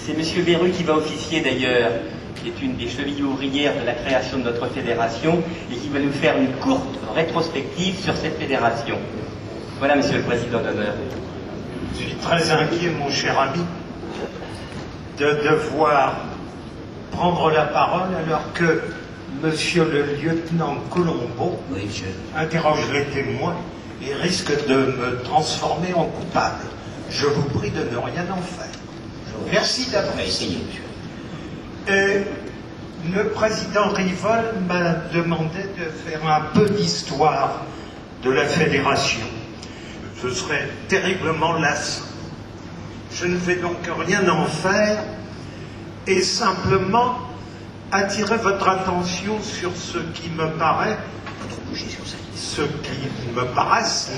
C'est M. Beru qui va officier d'ailleurs, qui est une des chevilles ouvrières de la création de notre fédération et qui va nous faire une courte rétrospective sur cette fédération. Voilà, Monsieur le Président d'honneur. Je suis très inquiet, mon cher ami, de devoir prendre la parole alors que Monsieur le lieutenant Colombo interroge les témoins et risque de me transformer en coupable. Je vous prie de ne rien en faire. Merci d'avance. Essayez, monsieur. Le président Rivol m'a demandé de faire un peu d'histoire de la fédération. Ce serait terriblement lassant. Je ne vais donc rien en faire et simplement attirer votre attention sur ce qui me paraît,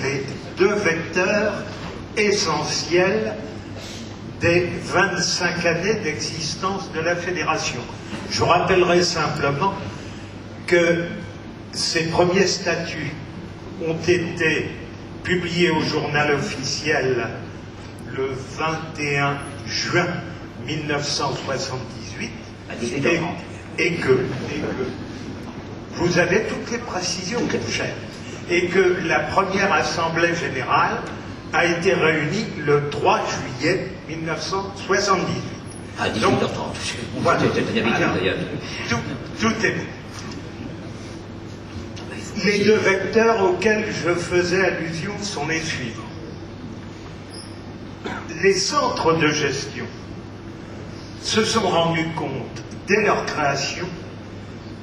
les deux vecteurs essentiels des 25 années d'existence de la fédération. Je rappellerai simplement que ces premiers statuts ont été publiés au journal officiel le 21 juin 1978 et que vous avez toutes les précisions, mon cher, et que la première assemblée générale a été réunie le 3 juillet 1978. À 18h30. Voilà. Tout est bon. Les deux vecteurs auxquels je faisais allusion sont les suivants. Les centres de gestion se sont rendus compte, dès leur création,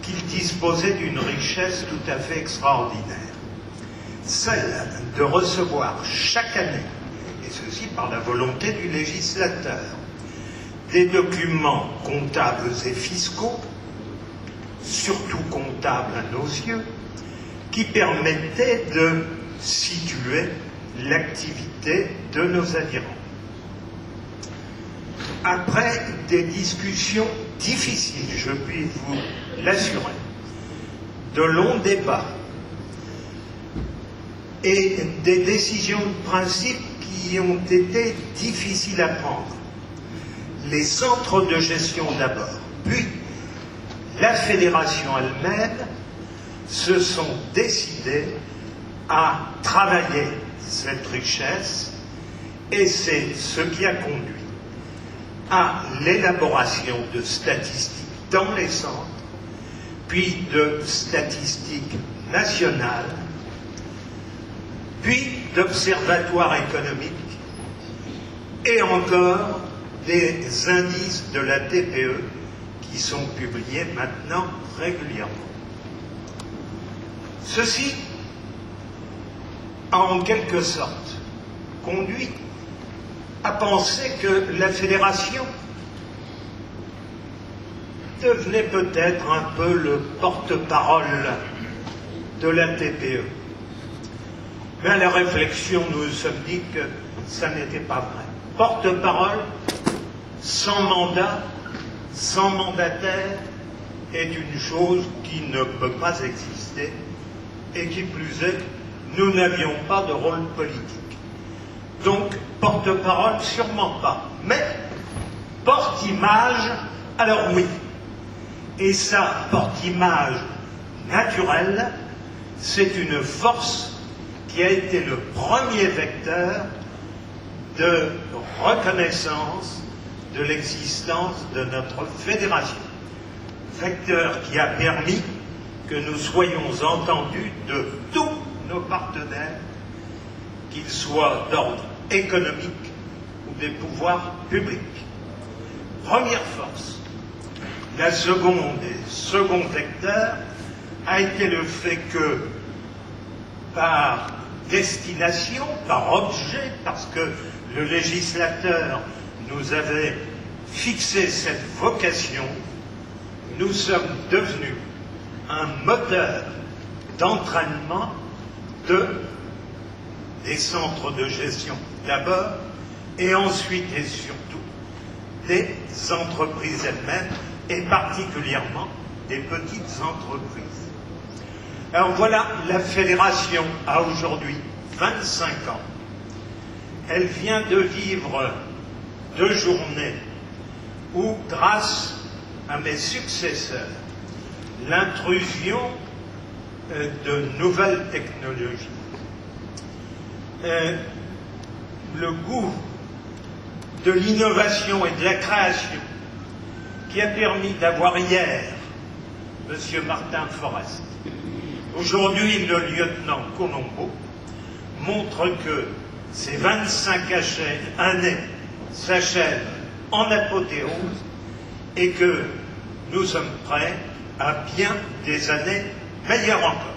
qu'ils disposaient d'une richesse tout à fait extraordinaire. Celle de recevoir chaque année, et ceci par la volonté du législateur, des documents comptables et fiscaux, surtout comptables à nos yeux, qui permettaient de situer l'activité de nos adhérents. Après des discussions difficiles, je puis vous l'assurer, de longs débats et des décisions de principe qui ont été difficiles à prendre, les centres de gestion d'abord, puis la fédération elle-même se sont décidés à travailler cette richesse et c'est ce qui a conduit à l'élaboration de statistiques dans les centres, puis de statistiques nationales, puis d'observatoires économiques et encore des indices de la TPE qui sont publiés maintenant régulièrement. Ceci a en quelque sorte conduit à penser que la fédération devenait peut-être un peu le porte-parole de la TPE. Mais à la réflexion, nous nous sommes dit que ça n'était pas vrai. Porte-parole, sans mandat, sans mandataire, est une chose qui ne peut pas exister, et qui plus est, nous n'avions pas de rôle politique. Donc, porte-parole, sûrement pas. Mais, porte-image, alors oui. Et ça, porte-image naturelle, c'est une force qui a été le premier vecteur de reconnaissance de l'existence de notre fédération. Vecteur qui a permis que nous soyons entendus de tous nos partenaires, qu'ils soient d'ordre économique ou des pouvoirs publics. Première force. La seconde et second vecteur a été le fait que, par destination, par objet, parce que le législateur nous avait fixé cette vocation, nous sommes devenus un moteur d'entraînement des centres de gestion d'abord, et ensuite et surtout des entreprises elles-mêmes, et particulièrement des petites entreprises. Alors voilà, la fédération a aujourd'hui 25 ans. Elle vient de vivre 2 journées où, grâce à mes successeurs, l'intrusion de nouvelles technologies, le goût de l'innovation et de la création qui a permis d'avoir hier M. Martin Forest, aujourd'hui le lieutenant Colombo, montre que ces 25 années s'achèvent en apothéose et que nous sommes prêts à bien des années meilleures encore.